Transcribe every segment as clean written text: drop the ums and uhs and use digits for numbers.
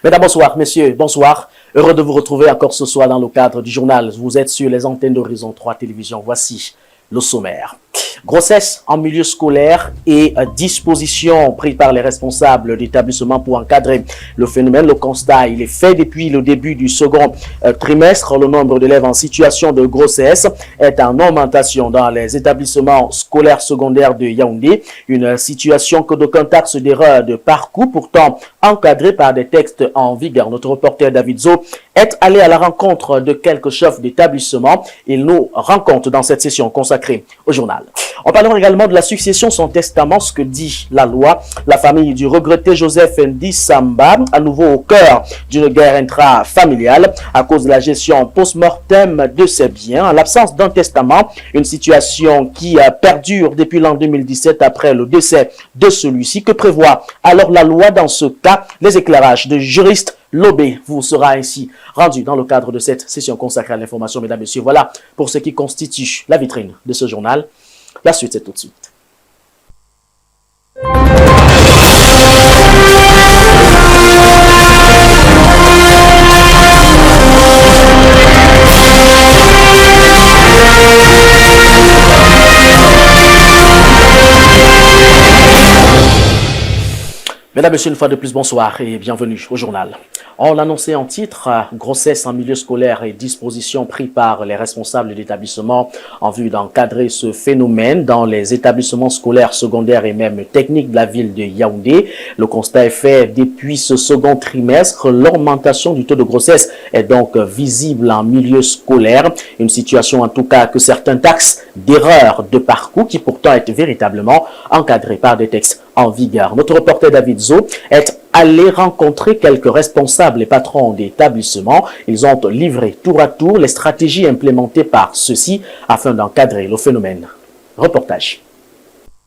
Mesdames, bonsoir. Messieurs, bonsoir. Heureux de vous retrouver encore ce soir dans le cadre du journal. Vous êtes sur les antennes d'Horizon 3 Télévision. Voici le sommaire. Grossesse en milieu scolaire et dispositions prises par les responsables d'établissements pour encadrer le phénomène. Le constat, il est fait depuis le début du second trimestre. Le nombre d'élèves en situation de grossesse est en augmentation dans les établissements scolaires secondaires de Yaoundé. Une situation que d'aucuns taxent d'erreur de parcours, pourtant encadrée par des textes en vigueur. Notre reporter David Zo est allé à la rencontre de quelques chefs d'établissement. Il nous rencontre dans cette session consacrée au journal. On parlera également de la succession sans testament, ce que dit la loi. La famille du regretté Joseph Ndi Samba, à nouveau au cœur d'une guerre intrafamiliale à cause de la gestion post-mortem de ses biens. En l'absence d'un testament, une situation qui perdure depuis l'an 2017 après le décès de celui-ci. Que prévoit alors la loi dans ce cas? Les éclairages de juristes Lobé vous sera ainsi rendu dans le cadre de cette session consacrée à l'information, mesdames et messieurs. Voilà pour ce qui constitue la vitrine de ce journal. La suite, c'est tout de suite. Mesdames et messieurs, une fois de plus, bonsoir et bienvenue au journal. On l'annonçait en titre, grossesse en milieu scolaire et dispositions prises par les responsables d'établissements en vue d'encadrer ce phénomène dans les établissements scolaires, secondaires et même techniques de la ville de Yaoundé. Le constat est fait depuis ce second trimestre. L'augmentation du taux de grossesse est donc visible en milieu scolaire. Une situation en tout cas que certains taxent d'erreur de parcours qui pourtant est véritablement encadrée par des textes en vigueur. Notre reporter David Zo est allé rencontrer quelques responsables et patrons d'établissements. Ils ont livré tour à tour les stratégies implémentées par ceux-ci afin d'encadrer le phénomène. Reportage.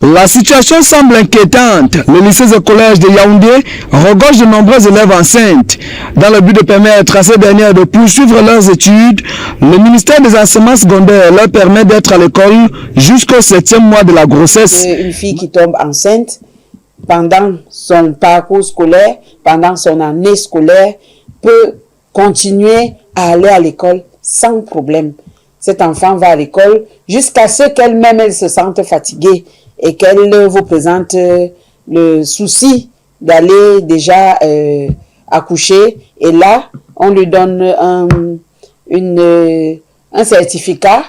La situation semble inquiétante. Le lycée et collège de Yaoundé regorge de nombreux élèves enceintes. Dans le but de permettre à ces dernières de poursuivre leurs études, le ministère des enseignements secondaires leur permet d'être à l'école jusqu'au 7e mois de la grossesse. Une fille qui tombe enceinte pendant son parcours scolaire, pendant son année scolaire, peut continuer à aller à l'école sans problème. Cet enfant va à l'école jusqu'à ce qu'elle-même elle se sente fatiguée et qu'elle vous présente le souci d'aller déjà accoucher. Et là, on lui donne un certificat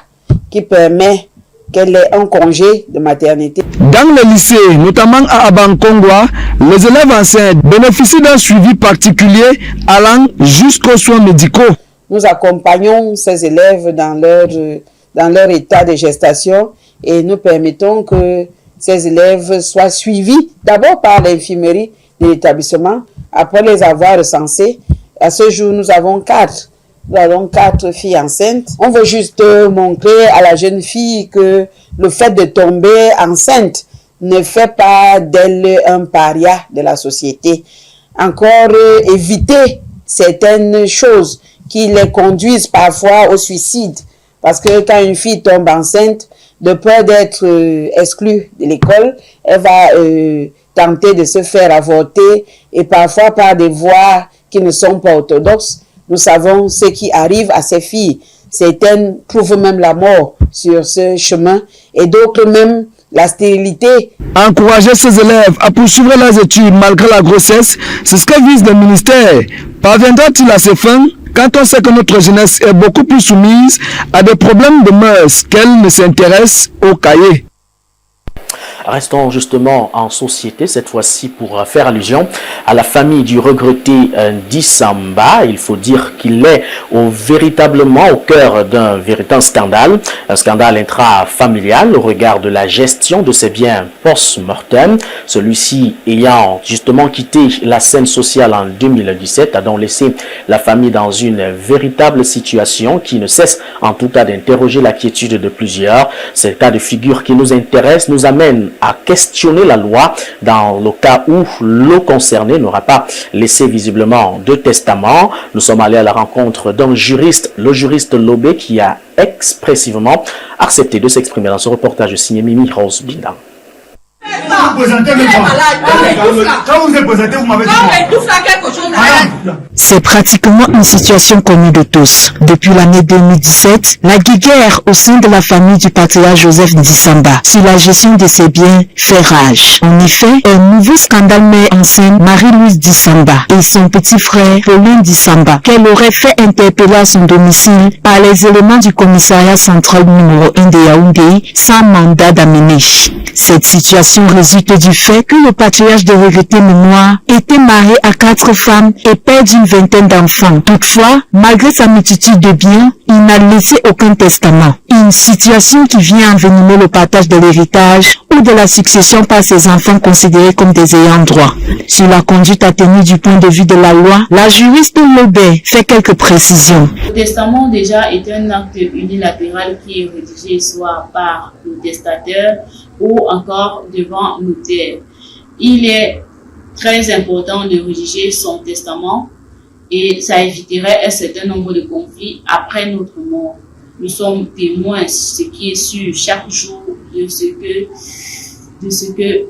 qui permet qu'elle ait un congé de maternité. Dans le lycée, notamment à Abankongwa, les élèves enceintes bénéficient d'un suivi particulier allant jusqu'aux soins médicaux. Nous accompagnons ces élèves dans leur état de gestation et nous permettons que ces élèves soient suivis d'abord par l'infirmerie de l'établissement, après les avoir recensés. À ce jour, nous avons 4 filles enceintes. On veut juste montrer à la jeune fille que le fait de tomber enceinte ne fait pas d'elle un paria de la société. Encore éviter certaines choses qui les conduisent parfois au suicide. Parce que quand une fille tombe enceinte, de peur d'être exclue de l'école, elle va tenter de se faire avorter et parfois par des voies qui ne sont pas orthodoxes. Nous savons ce qui arrive à ces filles. Certaines trouvent même la mort sur ce chemin et d'autres même la stérilité. Encourager ces élèves à poursuivre leurs études malgré la grossesse, c'est ce que vise le ministère. Parviendra-t-il à ses fins quand on sait que notre jeunesse est beaucoup plus soumise à des problèmes de mœurs qu'elle ne s'intéresse au cahier? Restons justement en société, cette fois-ci pour faire allusion à la famille du regretté Ndi Samba. Il faut dire qu'il est véritablement au cœur d'un véritable scandale, un scandale intrafamilial au regard de la gestion de ses biens post-mortem. Celui-ci ayant justement quitté la scène sociale en 2017, a donc laissé la famille dans une véritable situation qui ne cesse en tout cas d'interroger la quiétude de plusieurs. Ces cas de figure qui nous intéressent nous amènent à questionner la loi dans le cas où le concerné n'aura pas laissé visiblement de testament. Nous sommes allés à la rencontre d'un juriste, le juriste Lobé, qui a expressivement accepté de s'exprimer dans ce reportage signé Mimi Rose Binda. Quand vous êtes présenté, vous m'avez dit. C'est pratiquement une situation connue de tous. Depuis l'année 2017, la guéguerre au sein de la famille du patriarche Joseph Ndisamba sur la gestion de ses biens fait rage. En effet, un nouveau scandale met en scène Marie-Louise Ndisamba et son petit frère Paulin Ndisamba, qu'elle aurait fait interpeller à son domicile par les éléments du commissariat central numéro 1 de Yaoundé sans mandat d'amener. Cette situation résulte du fait que le patriarche de regrettée mémoire était marié à 4 femmes et père d'une vingtaine d'enfants. Toutefois, malgré sa multitude de biens, il n'a laissé aucun testament. Une situation qui vient envenimer le partage de l'héritage ou de la succession par ses enfants considérés comme des ayants droit. Sur la conduite à tenir du point de vue de la loi, la juriste Lobé fait quelques précisions. Le testament déjà est un acte unilatéral qui est rédigé soit par le testateur ou encore devant notaire. Il est très important de rédiger son testament et ça éviterait un certain nombre de conflits après notre mort. Nous sommes témoins, ce qui est sûr chaque jour, de ce que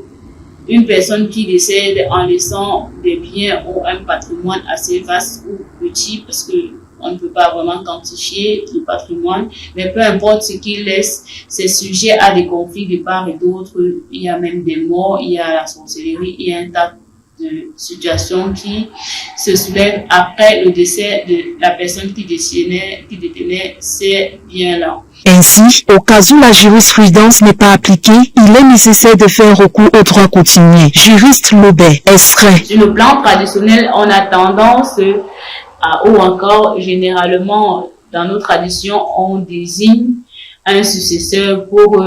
une personne qui décède en laissant des biens ou un patrimoine assez vaste ou petit, parce que on ne peut pas vraiment quantifier le patrimoine, mais peu importe ce qu'il laisse, c'est sujet à des conflits de part et d'autre. Il y a même des morts, il y a la sorcellerie, il y a un tas de situations qui se soulèvent après le décès de la personne qui détenait ces biens-là. Ainsi, au cas où la jurisprudence n'est pas appliquée, il est nécessaire de faire recours au droit coutumier. Juriste Lobé, est-ce sur le plan traditionnel, on a tendance ou encore généralement dans nos traditions, on désigne un successeur pour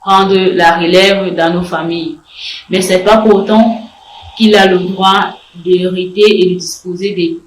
prendre la relève dans nos familles. Mais c'est pas pour autant qu'il a le droit d'hériter et de disposer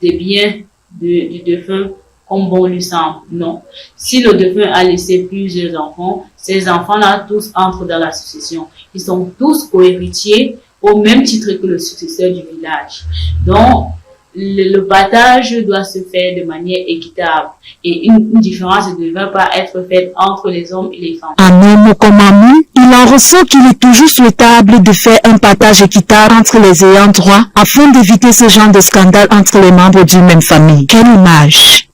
des biens du défunt comme bon lui semble. Non. Si le défunt a laissé plusieurs enfants, ces enfants-là tous entrent dans la succession. Ils sont tous co-héritiers au même titre que le successeur du village. Donc, le partage doit se faire de manière équitable et une différence ne devrait pas être faite entre les hommes et les femmes. En un mot comme un mot, il en ressort qu'il est toujours souhaitable de faire un partage équitable entre les ayants droit afin d'éviter ce genre de scandale entre les membres d'une même famille. Quelle image!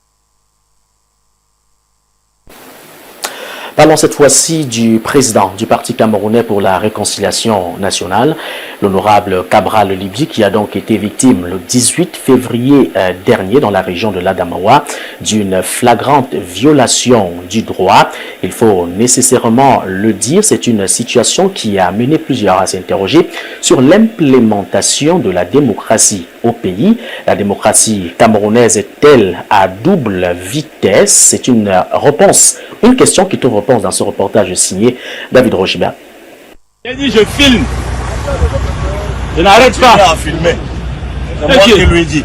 Parlons cette fois-ci du président du Parti camerounais pour la réconciliation nationale, l'honorable Cabral Libye, qui a donc été victime le 18 février dernier dans la région de l'Adamawa d'une flagrante violation du droit. Il faut nécessairement le dire, c'est une situation qui a amené plusieurs à s'interroger sur l'implémentation de la démocratie au pays. La démocratie camerounaise est-elle à double vitesse? C'est une question qui trouve réponse dans ce reportage signé David Rochiba. J'ai dit je filme. Je n'arrête pas. À filmer. C'est moi qui lui ai dit.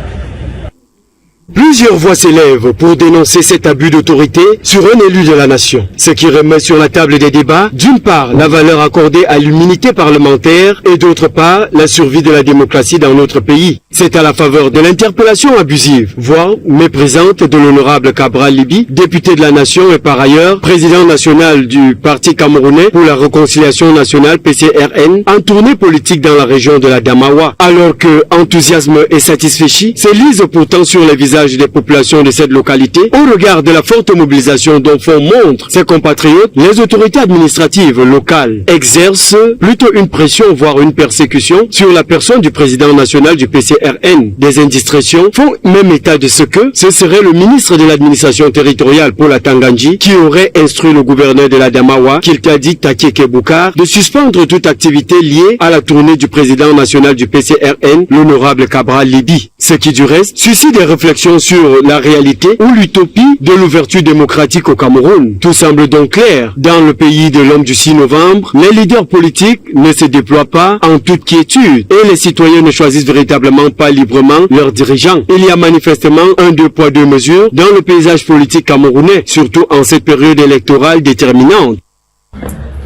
Plusieurs voix s'élèvent pour dénoncer cet abus d'autorité sur un élu de la nation. Ce qui remet sur la table des débats, d'une part, la valeur accordée à l'immunité parlementaire et d'autre part, la survie de la démocratie dans notre pays. C'est à la faveur de l'interpellation abusive, voire méprisante de l'honorable Cabral Libye, député de la nation et par ailleurs président national du Parti camerounais pour la réconciliation nationale PCRN, en tournée politique dans la région de la Damawa. Alors que enthousiasme et satisfaction s'élisent pourtant sur les visages des populations de cette localité, au regard de la forte mobilisation dont font montre ses compatriotes, les autorités administratives locales exercent plutôt une pression, voire une persécution, sur la personne du président national du PCRN. Des indiscrétions font même état de ce que ce serait le ministre de l'administration territoriale pour la Tangandji qui aurait instruit le gouverneur de la Damawa, Kiltadi Takeke Boukar, de suspendre toute activité liée à la tournée du président national du PCRN, l'honorable Cabral Libye. Ce qui du reste suscite des réflexions sur la réalité ou l'utopie de l'ouverture démocratique au Cameroun. Tout semble donc clair. Dans le pays de l'homme du 6 novembre, les leaders politiques ne se déploient pas en toute quiétude et les citoyens ne choisissent véritablement pas librement leurs dirigeants. Il y a manifestement un 2 poids 2 mesures dans le paysage politique camerounais, surtout en cette période électorale déterminante.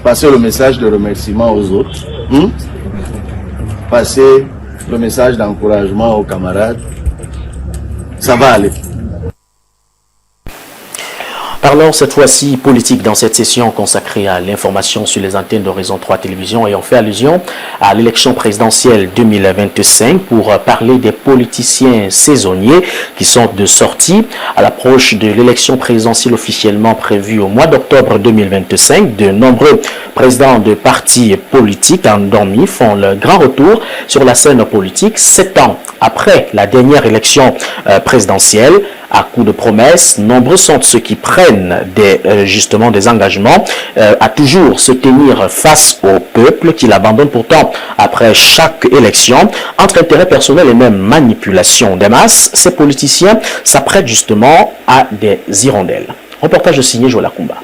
Passer le message de remerciement aux autres, passer le message d'encouragement aux camarades, ça va aller. Parlons cette fois-ci politique dans cette session consacrée à l'information sur les antennes d'Horizon 3 Télévision et on fait allusion à l'élection présidentielle 2025 pour parler des politiciens saisonniers qui sont de sortie à l'approche de l'élection présidentielle officiellement prévue au mois d'octobre 2025. De nombreux présidents de partis politiques endormis font le grand retour sur la scène politique 7 ans après la dernière élection présidentielle. À coup de promesses, nombreux sont ceux qui prennent justement des engagements à toujours se tenir face au peuple qui l'abandonne pourtant après chaque élection. Entre intérêts personnels et même manipulation des masses, ces politiciens s'apprêtent justement à des hirondelles. Reportage signé Joël Akumba.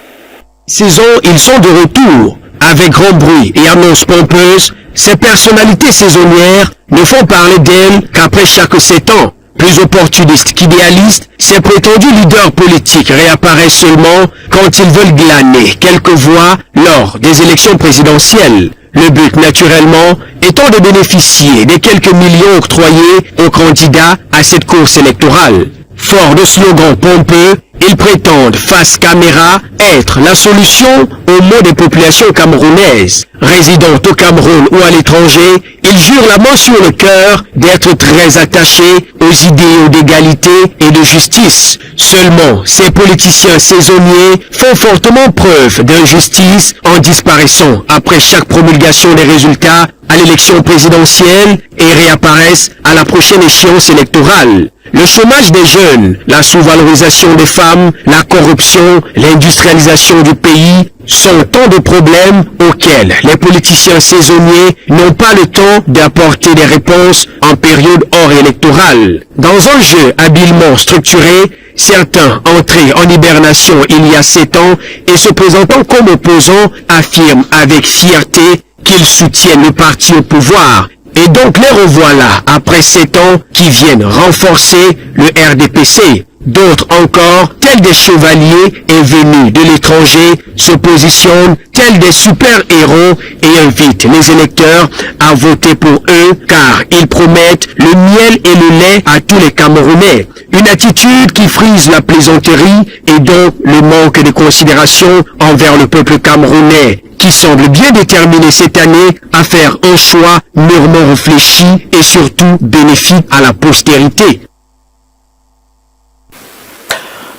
Saison, ils sont de retour. Avec grand bruit et annonces pompeuses, ces personnalités saisonnières ne font parler d'elles qu'après chaque 7 ans. Plus opportunistes qu'idéalistes, ces prétendus leaders politiques réapparaissent seulement quand ils veulent glaner quelques voix lors des élections présidentielles. Le but, naturellement, étant de bénéficier des quelques millions octroyés aux candidats à cette course électorale. Fort de slogans pompeux, ils prétendent face caméra être la solution aux maux des populations camerounaises. Résidant au Cameroun ou à l'étranger, ils jurent la main sur le cœur d'être très attachés aux idéaux d'égalité et de justice. Seulement, ces politiciens saisonniers font fortement preuve d'injustice en disparaissant après chaque promulgation des résultats à l'élection présidentielle et réapparaissent à la prochaine échéance électorale. Le chômage des jeunes, la sous-valorisation des femmes, la corruption, l'industrialisation du pays sont tant de problèmes auxquels les politiciens saisonniers n'ont pas le temps d'apporter des réponses en période hors électorale. Dans un jeu habilement structuré, certains entrés en hibernation il y a 7 ans et se présentant comme opposants affirment avec fierté qu'ils soutiennent le parti au pouvoir. Et donc les revoilà après 7 ans qui viennent renforcer le RDPC. D'autres encore, tels des chevaliers et venus de l'étranger, se positionnent tels des super-héros et invitent les électeurs à voter pour eux car ils promettent le miel et le lait à tous les Camerounais. Une attitude qui frise la plaisanterie et donc le manque de considération envers le peuple camerounais qui semble bien déterminé cette année à faire un choix mûrement réfléchi et surtout bénéfique à la postérité.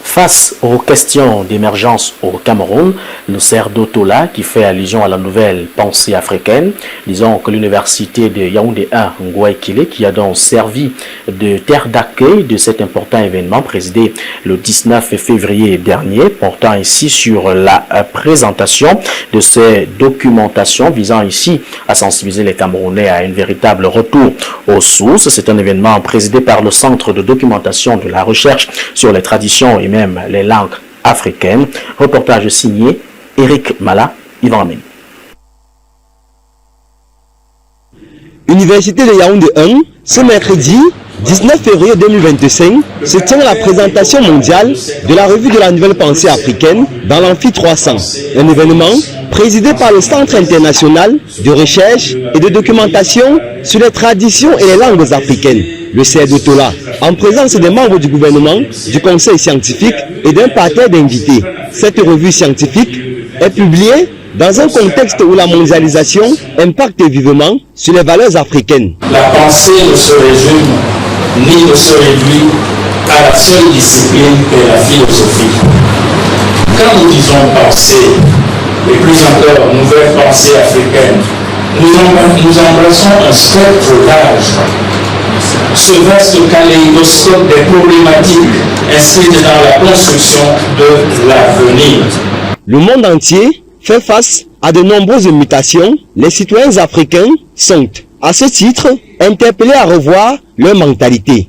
Face aux questions d'émergence au Cameroun, le CERDO Tola, qui fait allusion à la nouvelle pensée africaine, disons que l'université de Yaoundé 1, Ngouaïkile, qui a donc servi de terre d'accueil de cet important événement présidé le 19 février dernier, portant ici sur la présentation de ces documentations visant ici à sensibiliser les Camerounais à un véritable retour aux sources. C'est un événement présidé par le Centre de documentation de la recherche sur les traditions et même les langues africaines. Reportage signé Eric Mala, Yvan Amen. Université de Yaoundé 1, ce mercredi 19 février 2025, se tient la présentation mondiale de la revue de la nouvelle pensée africaine dans l'Amphi 300. Un événement présidé par le Centre international de recherche et de documentation sur les traditions et les langues africaines, le CERDO Tola, en présence des membres du gouvernement, du conseil scientifique et d'un parterre d'invités. Cette revue scientifique est publiée dans un contexte où la mondialisation impacte vivement sur les valeurs africaines. La pensée ne se résume ni ne se réduit à la seule discipline qu'est la philosophie. Quand nous disons pensée, et plus encore nouvelle pensée africaine, nous embrassons un spectre large, ce vaste kaléidoscope des problématiques inscrites dans la construction de l'avenir. Le monde entier fait face à de nombreuses mutations. Les citoyens africains sont, à ce titre, interpellés à revoir leur mentalité.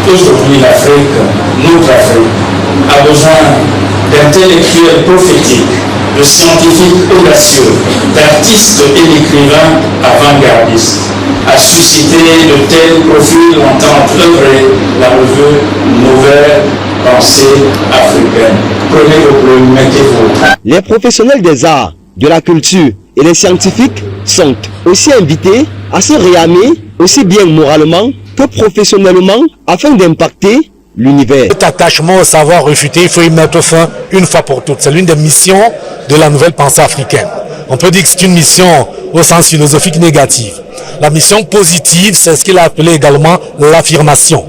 Aujourd'hui, l'Afrique, notre Afrique, a besoin d'intellectuels prophétiques, de scientifiques audacieux, d'artistes et d'écrivains avant-gardistes. À susciter de tels profils entend œuvrer la revue Nouvelle Pensée Africaine. Prenez vos plumes, mettez-vous. Les professionnels des arts, de la culture et les scientifiques sont aussi invités à se réarmer aussi bien moralement que professionnellement afin d'impacter l'univers. Cet attachement au savoir refuté, il faut y mettre fin une fois pour toutes. C'est l'une des missions de la nouvelle pensée africaine. On peut dire que c'est une mission au sens philosophique négatif. La mission positive, c'est ce qu'il a appelé également l'affirmation.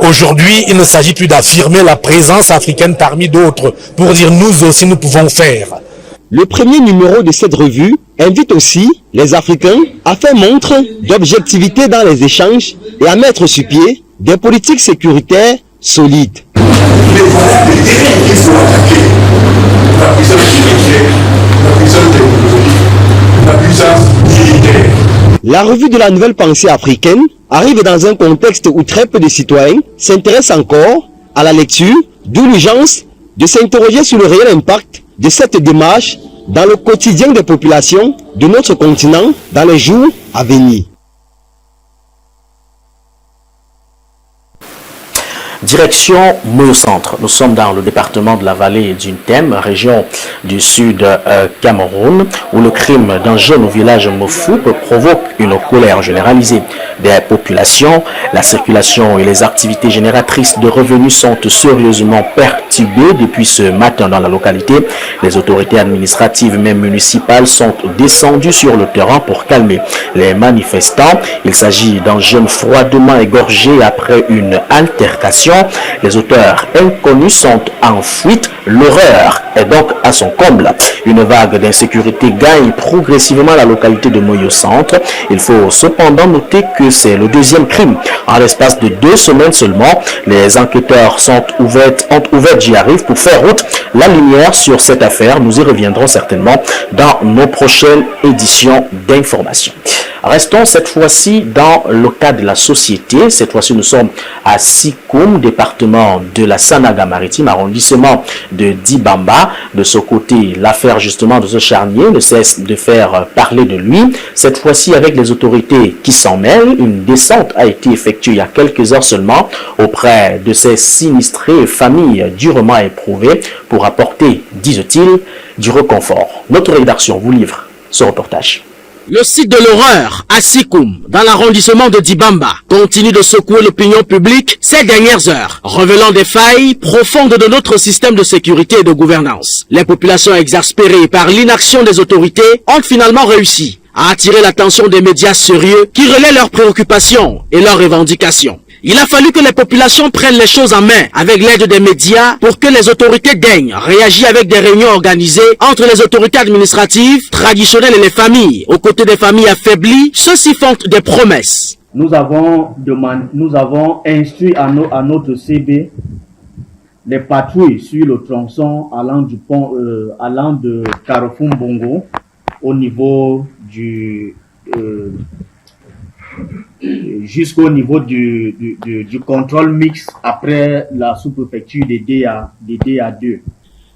Aujourd'hui, il ne s'agit plus d'affirmer la présence africaine parmi d'autres, pour dire nous aussi nous pouvons faire. Le premier numéro de cette revue invite aussi les Africains à faire montre d'objectivité dans les échanges et à mettre sur pied des politiques sécuritaires solides. Mais voilà le terrain qu'il faut attaquer. La puissance spirituelle, la puissance technologique, la puissance militaire. La revue de la nouvelle pensée africaine arrive dans un contexte où très peu de citoyens s'intéressent encore à la lecture, d'où l'urgence de s'interroger sur le réel impact de cette démarche dans le quotidien des populations de notre continent dans les jours à venir. Direction Moyo-Centre. Nous sommes dans le département de la vallée du Thème, région du sud Cameroun, où le crime d'un jeune au village Mofoup provoque une colère généralisée des populations. La circulation et les activités génératrices de revenus sont sérieusement perturbées depuis ce matin dans la localité. Les autorités administratives, même municipales, sont descendues sur le terrain pour calmer les manifestants. Il s'agit d'un jeune froidement égorgé après une altercation. Les auteurs inconnus sont en fuite. L'horreur est donc à son comble. Une vague d'insécurité gagne progressivement la localité de Moyo-Centre. Il faut cependant noter que c'est le deuxième crime. En l'espace de 2 semaines seulement, les enquêteurs ont ouvert j'y arrive pour faire route la lumière sur cette affaire. Nous y reviendrons certainement dans nos prochaines éditions d'information. Restons cette fois-ci dans le cas de la société. Cette fois-ci, nous sommes à Sikoum, département de la Sanaga-Maritime, arrondissement de Dibamba. De ce côté, l'affaire justement de ce charnier ne cesse de faire parler de lui. Cette fois-ci, avec les autorités qui s'en mêlent, une descente a été effectuée il y a quelques heures seulement auprès de ces sinistrées familles durement éprouvées pour apporter, disent-ils, du réconfort. Notre rédaction vous livre ce reportage. Le site de l'horreur à Sikoum, dans l'arrondissement de Dibamba, continue de secouer l'opinion publique ces dernières heures, révélant des failles profondes de notre système de sécurité et de gouvernance. Les populations exaspérées par l'inaction des autorités ont finalement réussi à attirer l'attention des médias sérieux qui relaient leurs préoccupations et leurs revendications. Il a fallu que les populations prennent les choses en main avec l'aide des médias pour que les autorités daignent réagir avec des réunions organisées entre les autorités administratives, traditionnelles et les familles. Aux côtés des familles affaiblies, ceux-ci font des promesses. Nous avons instruit à notre CB les patrouilles sur le tronçon allant du pont, allant de Carrefour Bongo au niveau du jusqu'au niveau du contrôle mixte après la sous-préfecture des DA2.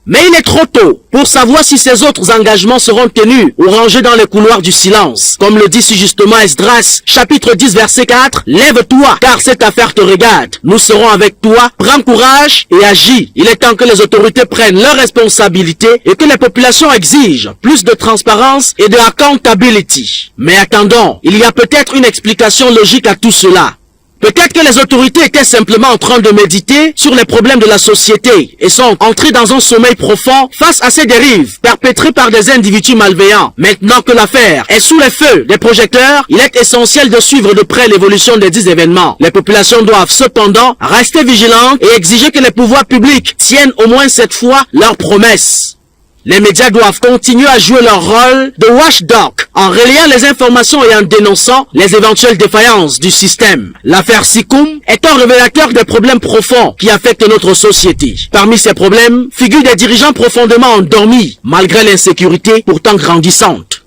Mais il est trop tôt pour savoir si ces autres engagements seront tenus ou rangés dans les couloirs du silence. Comme le dit si justement Esdras, chapitre 10, verset 4, « Lève-toi, car cette affaire te regarde. Nous serons avec toi. Prends courage et agis. » Il est temps que les autorités prennent leurs responsabilités et que les populations exigent plus de transparence et de accountability. Mais attendons, il y a peut-être une explication logique à tout cela. Peut-être que les autorités étaient simplement en train de méditer sur les problèmes de la société et sont entrées dans un sommeil profond face à ces dérives perpétrées par des individus malveillants. Maintenant que l'affaire est sous les feux des projecteurs, il est essentiel de suivre de près l'évolution des 10 événements. Les populations doivent cependant rester vigilantes et exiger que les pouvoirs publics tiennent au moins cette fois leurs promesses. Les médias doivent continuer à jouer leur rôle de watchdog en relayant les informations et en dénonçant les éventuelles défaillances du système. L'affaire Sikoum est un révélateur des problèmes profonds qui affectent notre société. Parmi ces problèmes figurent des dirigeants profondément endormis malgré l'insécurité pourtant grandissante.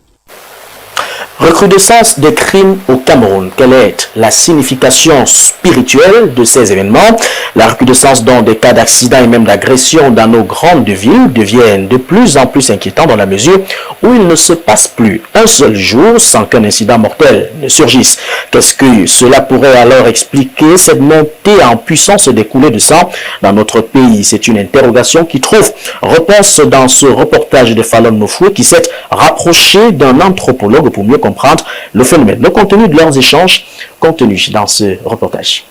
Recrudescence des crimes au Cameroun. Quelle est la signification spirituelle de ces événements? La recrudescence dans des cas d'accidents et même d'agression dans nos grandes villes deviennent de plus en plus inquiétants dans la mesure où il ne se passe plus un seul jour sans qu'un incident mortel ne surgisse. Qu'est-ce que cela pourrait alors expliquer cette montée en puissance des coulées de sang dans notre pays? C'est une interrogation qui trouve réponse dans ce reportage de Fallon Mofoué qui s'est rapproché d'un anthropologue pour mieux comprendre le phénomène. Le contenu de leurs échanges contenus dans ce reportage.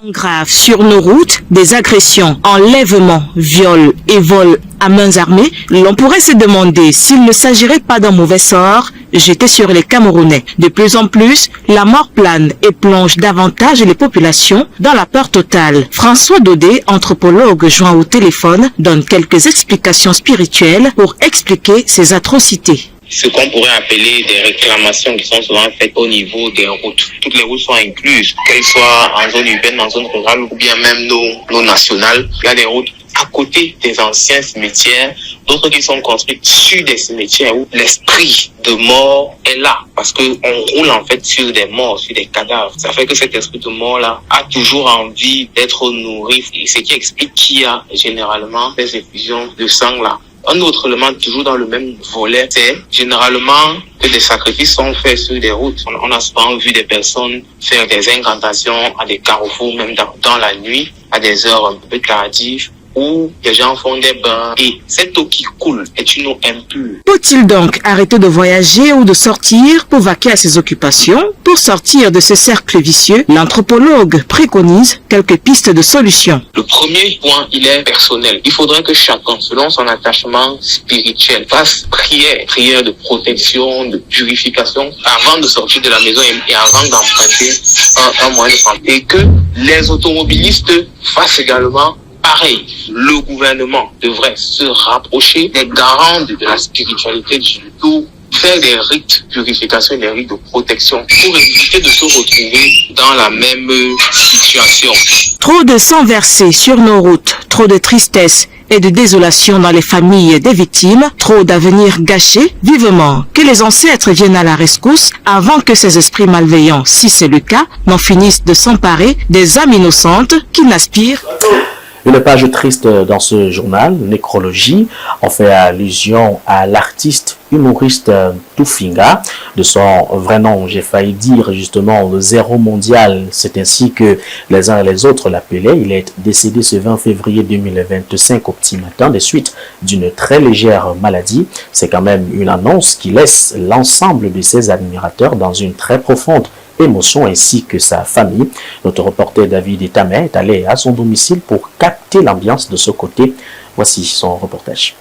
Grave sur nos routes, des agressions, enlèvements, viols et vols à mains armées, l'on pourrait se demander s'il ne s'agirait pas d'un mauvais sort jeté sur les Camerounais. De plus en plus, la mort plane et plonge davantage les populations dans la peur totale. François Dodé, anthropologue joint au téléphone, donne quelques explications spirituelles pour expliquer ces atrocités. Ce qu'on pourrait appeler des réclamations qui sont souvent faites au niveau des routes. Toutes les routes sont incluses, qu'elles soient en zone urbaine, en zone rurale ou bien même nos nationales. Il y a des routes à côté des anciens cimetières, d'autres qui sont construites sur des cimetières où l'esprit de mort est là. Parce qu'on roule en fait sur des morts, sur des cadavres. Ça fait que cet esprit de mort-là a toujours envie d'être nourri. Et ce qui explique qu'il y a généralement des effusions de sang-là. Un autre élément, toujours dans le même volet, c'est généralement que des sacrifices sont faits sur des routes. On a souvent vu des personnes faire des incantations à des carrefours, même dans la nuit, à des heures un peu tardives, où les gens font des bains et cette eau qui coule est une eau impure. Faut-il donc arrêter de voyager ou de sortir pour vaquer à ses occupations? Pour sortir de ce cercle vicieux, l'anthropologue préconise quelques pistes de solutions. Le premier point, il est personnel. Il faudrait que chacun, selon son attachement spirituel, fasse prière de protection, de purification, avant de sortir de la maison et avant d'emprunter un moyen de santé. Et que les automobilistes fassent également pareil. Le gouvernement devrait se rapprocher des garants de la spiritualité du tout, faire des rites de purification et des rites de protection pour éviter de se retrouver dans la même situation. Trop de sang versé sur nos routes, trop de tristesse et de désolation dans les familles des victimes, trop d'avenirs gâchés, vivement que les ancêtres viennent à la rescousse avant que ces esprits malveillants, si c'est le cas, n'en finissent de s'emparer des âmes innocentes qui n'aspirent. Une page triste dans ce journal, Nécrologie, on fait allusion à l'artiste humoriste Tufinga, de son vrai nom, j'ai failli dire justement le zéro mondial, c'est ainsi que les uns et les autres l'appelaient. Il est décédé ce 20 février 2025 au petit matin des suites d'une très légère maladie. C'est quand même une annonce qui laisse l'ensemble de ses admirateurs dans une très profonde émotion ainsi que sa famille. Notre reporter David Etamé est allé à son domicile pour capter l'ambiance de ce côté. Voici son reportage.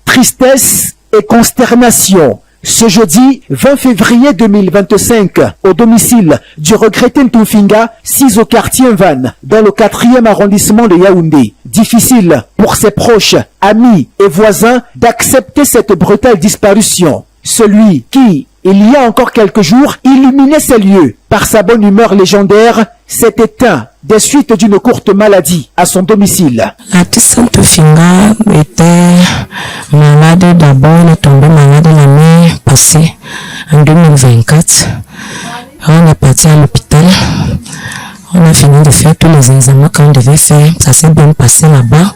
Tristesse et consternation. Ce jeudi 20 février 2025, au domicile du regretté Ntufinga, 6 au quartier Van, dans le 4e arrondissement de Yaoundé. Difficile pour ses proches, amis et voisins d'accepter cette brutale disparition. Celui qui, il y a encore quelques jours, illuminait ces lieux par sa bonne humeur légendaire, s'est éteint des suites d'une courte maladie à son domicile. L'artiste Ntufinga était malade d'abord, il est tombé malade l'année passée, en 2024. On est parti à l'hôpital, on a fini de faire tous les examens qu'on devait faire, ça s'est bien passé là-bas.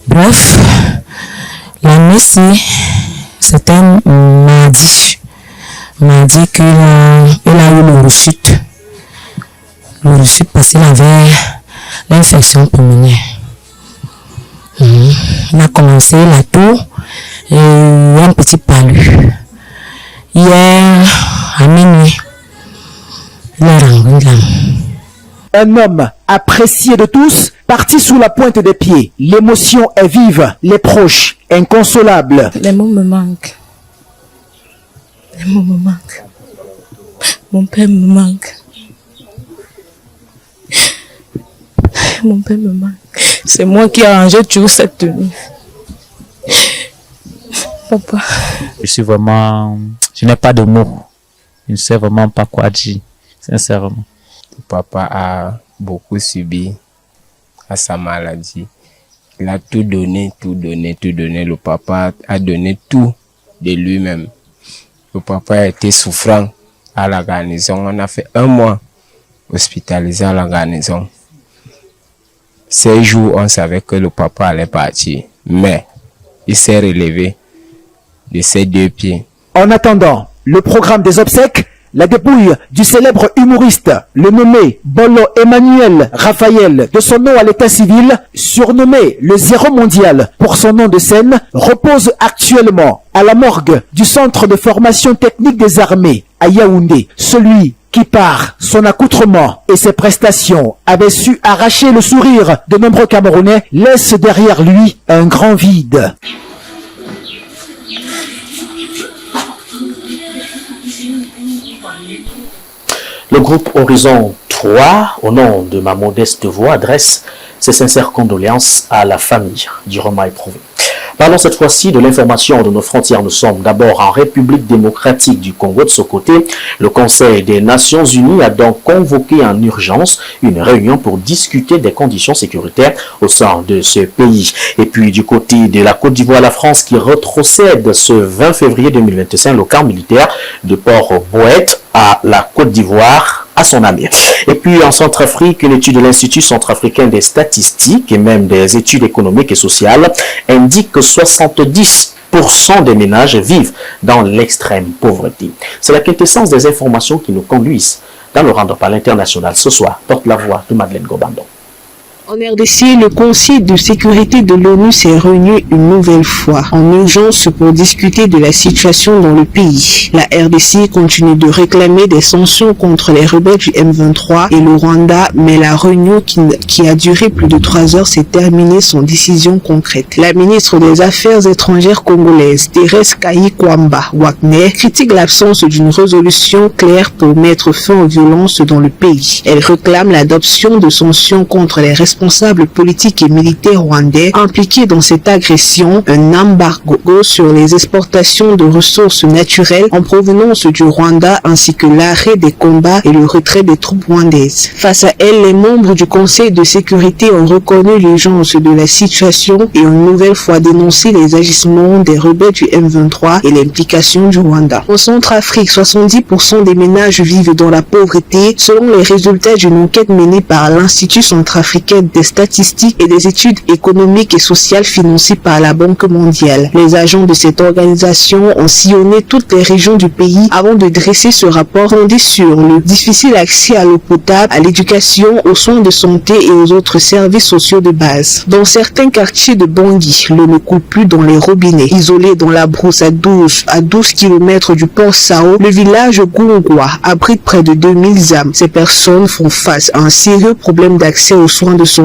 Bref, l'année-ci, c'était mardi qu'il a eu le rechute. Le rechute parce qu'il avait l'infection pulmonaire. Il a commencé la toux et un petit palu. Hier, à minuit, il est rentré là. Un homme apprécié de tous, parti sous la pointe des pieds. L'émotion est vive, les proches inconsolables. Les mots me manquent. Les mots me manquent. Mon père me manque. Mon père me manque. C'est moi qui ai arrangé toujours cette tenue. Papa. Je n'ai pas de mots. Je ne sais vraiment pas quoi dire, sincèrement. Papa a beaucoup subi à sa maladie. Il a tout donné, tout donné, tout donné. Le papa a donné tout de lui-même. Le papa a été souffrant à la garnison. On a fait 1 mois hospitalisé à la garnison. 6 jours, on savait que le papa allait partir. Mais il s'est relevé de ses 2 pieds. En attendant le programme des obsèques, La dépouille du célèbre humoriste, le nommé Bolo Emmanuel Raphaël, de son nom à l'état civil, surnommé le Zéro Mondial pour son nom de scène, repose actuellement à la morgue du Centre de formation technique des armées à Yaoundé. Celui qui par son accoutrement et ses prestations avait su arracher le sourire de nombreux Camerounais laisse derrière lui un grand vide. Le groupe Horizon 3, au nom de ma modeste voix, adresse ses sincères condoléances à la famille du Roma éprouvé. Parlons cette fois-ci de l'information de nos frontières. Nous sommes d'abord en République démocratique du Congo. De ce côté, le Conseil des Nations Unies a donc convoqué en urgence une réunion pour discuter des conditions sécuritaires au sein de ce pays. Et puis du côté de la Côte d'Ivoire, la France qui retrocède ce 20 février 2025 le camp militaire de Port-Bouët à la Côte d'Ivoire à son ami. Et puis en Centrafrique, une étude de l'Institut centrafricain des statistiques et même des études économiques et sociales indique que 70% des ménages vivent dans l'extrême pauvreté. C'est la quintessence des informations qui nous conduisent dans le round-up à l'international. Ce soir, porte la voix de Madeleine Gobandon. En RDC, le Conseil de sécurité de l'ONU s'est réuni une nouvelle fois en urgence pour discuter de la situation dans le pays. La RDC continue de réclamer des sanctions contre les rebelles du M23 et le Rwanda, mais la réunion qui a duré plus de 3 heures s'est terminée sans décision concrète. La ministre des Affaires étrangères congolaise, Thérèse Kayi-Kwamba Wagner, critique l'absence d'une résolution claire pour mettre fin aux violences dans le pays. Elle réclame l'adoption de sanctions contre les responsables politiques et militaires rwandais impliqués dans cette agression, un embargo sur les exportations de ressources naturelles en provenance du Rwanda ainsi que l'arrêt des combats et le retrait des troupes rwandaises. Face à elle, les membres du Conseil de sécurité ont reconnu l'urgence de la situation et ont une nouvelle fois dénoncé les agissements des rebelles du M23 et l'implication du Rwanda. En Centrafrique, 70% des ménages vivent dans la pauvreté selon les résultats d'une enquête menée par l'Institut centrafricain des statistiques et des études économiques et sociales financées par la Banque mondiale. Les agents de cette organisation ont sillonné toutes les régions du pays avant de dresser ce rapport fondé sur le difficile accès à l'eau potable, à l'éducation, aux soins de santé et aux autres services sociaux de base. Dans certains quartiers de Bangui, l'eau ne coule plus dans les robinets. Isolé dans la brousse à 12 km du port Sao, le village Gungwa abrite près de 2000 âmes. Ces personnes font face à un sérieux problème d'accès aux soins de santé.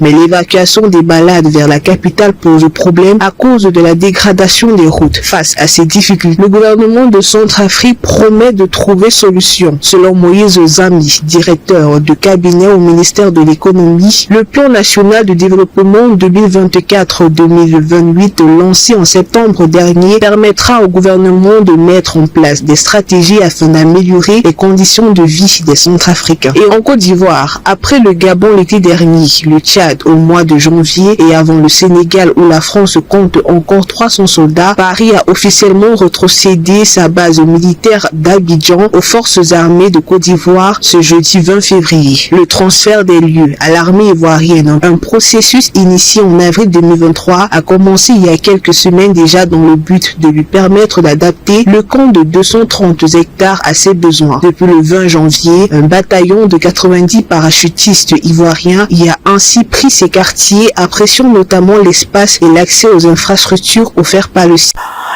Mais l'évacuation des malades vers la capitale pose problème à cause de la dégradation des routes. Face à ces difficultés, le gouvernement de Centrafrique promet de trouver solution. Selon Moïse Zami, directeur de cabinet au ministère de l'économie, le plan national de développement 2024-2028 lancé en septembre dernier permettra au gouvernement de mettre en place des stratégies afin d'améliorer les conditions de vie des Centrafricains. Et en Côte d'Ivoire, après le Gabon l'été dernier, le Tchad au mois de janvier et avant le Sénégal où la France compte encore 300 soldats, Paris a officiellement retrocédé sa base militaire d'Abidjan aux forces armées de Côte d'Ivoire ce jeudi 20 février. Le transfert des lieux à l'armée ivoirienne, un processus initié en avril 2023, a commencé il y a quelques semaines déjà dans le but de lui permettre d'adapter le camp de 230 hectares à ses besoins. Depuis le 20 janvier, un bataillon de 90 parachutistes ivoiriens y a ainsi pris ces quartiers, appréciant notamment l'espace et l'accès aux infrastructures offerts par le site.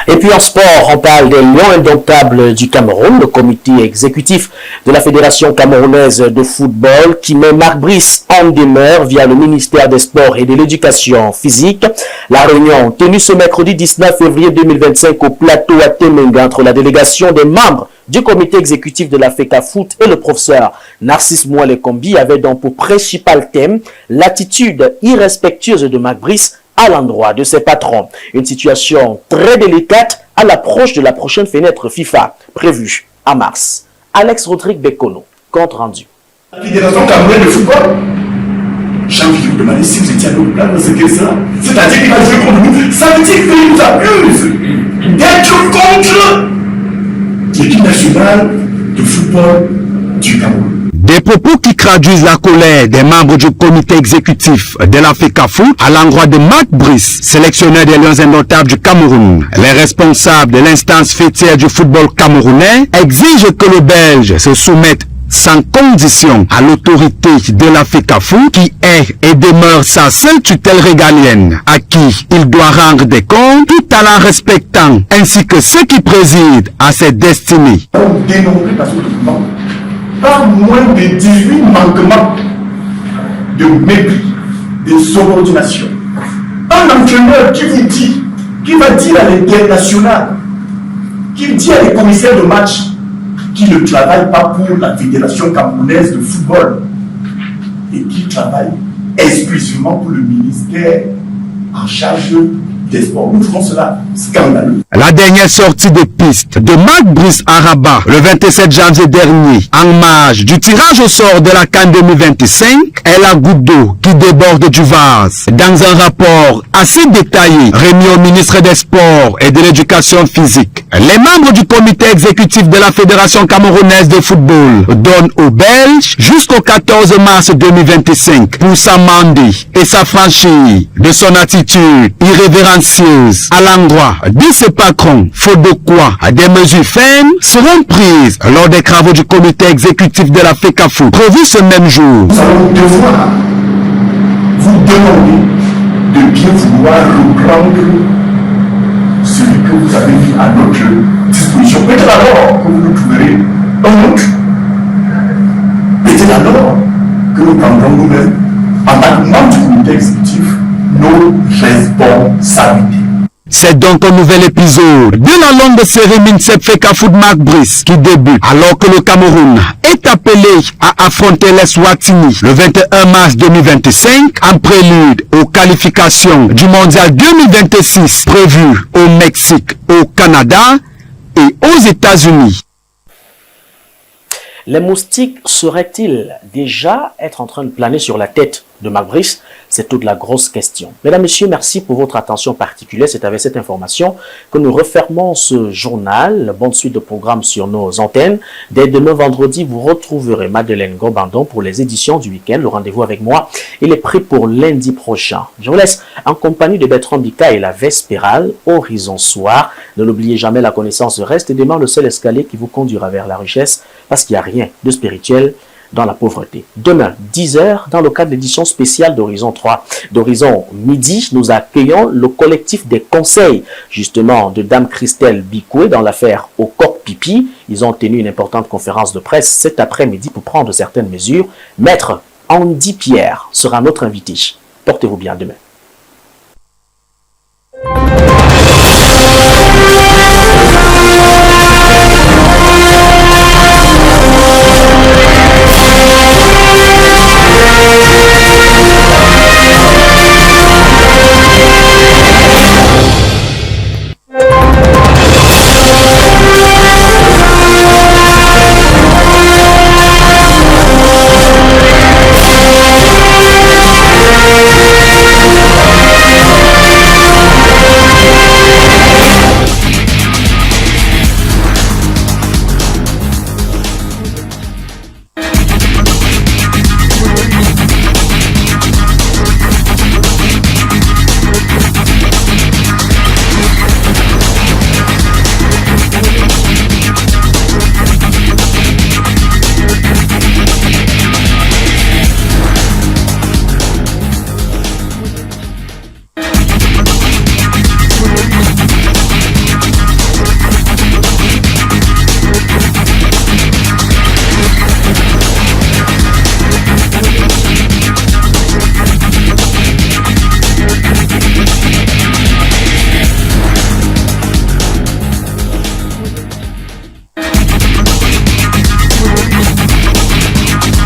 Et puis en sport, on parle des Lions indomptables du Cameroun, le comité exécutif de la Fédération camerounaise de football qui met Marc Brice en demeure via le ministère des Sports et de l'Éducation physique. La réunion tenue ce mercredi 19 février 2025 au plateau à Temenga entre la délégation des membres du comité exécutif de la FECA Foot et le professeur Narcisse Mouale-Kombi avait donc pour principal thème l'attitude irrespectueuse de Marc Brice à l'endroit de ses patrons. Une situation très délicate à l'approche de la prochaine fenêtre FIFA prévue en mars. Alex Rodrigue Bekono, compte rendu. La Fédération camerounaise de football, j'ai envie de vous demander si vous étiez à notre place dans ce cas-là. C'est-à-dire qu'il va jouer contre nous. Ça veut dire qu'il nous abuse d'être contre l'équipe nationale de football du Cameroun. Des propos qui traduisent la colère des membres du comité exécutif de la FECAFOOT à l'endroit de Marc Brice, sélectionneur des Lions indomptables du Cameroun. Les responsables de l'instance fêtière du football camerounais exigent que le Belge se soumette sans condition à l'autorité de la FECAFOOT qui est et demeure sa seule tutelle régalienne, à qui il doit rendre des comptes tout en la respectant, ainsi que ceux qui président à ses destinées. Pas moins de 18 manquements de mépris, de subordination. Un entraîneur qui vous dit, qui va dire à l'international, qui dit à les commissaires de match, qui ne travaille pas pour la Fédération camerounaise de football et qui travaille exclusivement pour le ministère en charge des sports. Nous trouvons cela scandaleux. La dernière sortie de piste de Marc Brice à Rabat le 27 janvier dernier, en marge du tirage au sort de la CAN 2025, est la goutte d'eau qui déborde du vase. Dans un rapport assez détaillé remis au ministre des Sports et de l'Éducation physique, les membres du comité exécutif de la Fédération camerounaise de football donnent aux Belges jusqu'au 14 mars 2025 pour s'amender et s'affranchir de son attitude irrévérencieuse à l'endroit de ses patrons, faute de quoi des mesures fermes seront prises lors des travaux du comité exécutif de la FECAFOOT prévu ce même jour. Nous allons devoir vous demander de bien vouloir reprendre ce que vous avez mis à notre disposition. Peut-être alors que vous nous trouverez un autre. Peut-être alors que nous prendrons nous-mêmes, en tant que membres du comité exécutif, nos responsabilités. C'est donc un nouvel épisode de la longue série MINSEP FECAFOOT Marc Brice qui débute alors que le Cameroun est appelé à affronter les Swatini le 21 mars 2025 en prélude aux qualifications du Mondial 2026 prévues au Mexique, au Canada et aux États-Unis. Les moustiques seraient-ils déjà être en train de planer sur la tête de Marc Brice? C'est toute la grosse question. Mesdames, Messieurs, merci pour votre attention particulière. C'est avec cette information que nous refermons ce journal. Bonne suite de programmes sur nos antennes. Dès demain vendredi, vous retrouverez Madeleine Gobandon pour les éditions du week-end. Le rendez-vous avec moi, il est pris pour lundi prochain. Je vous laisse en compagnie de Bertrand Bika et la Vespérale, Horizon Soir. Ne l'oubliez jamais, la connaissance reste demain le seul escalier qui vous conduira vers la richesse, parce qu'il n'y a rien de spirituel dans la pauvreté. Demain, 10h, dans le cadre de l'édition spéciale d'Horizon 3, d'Horizon Midi, nous accueillons le collectif des conseils, justement, de Dame Christelle Bicoué dans l'affaire au coq pipi. Ils ont tenu une importante conférence de presse cet après-midi pour prendre certaines mesures. Maître Andy Pierre sera notre invité. Portez-vous bien demain.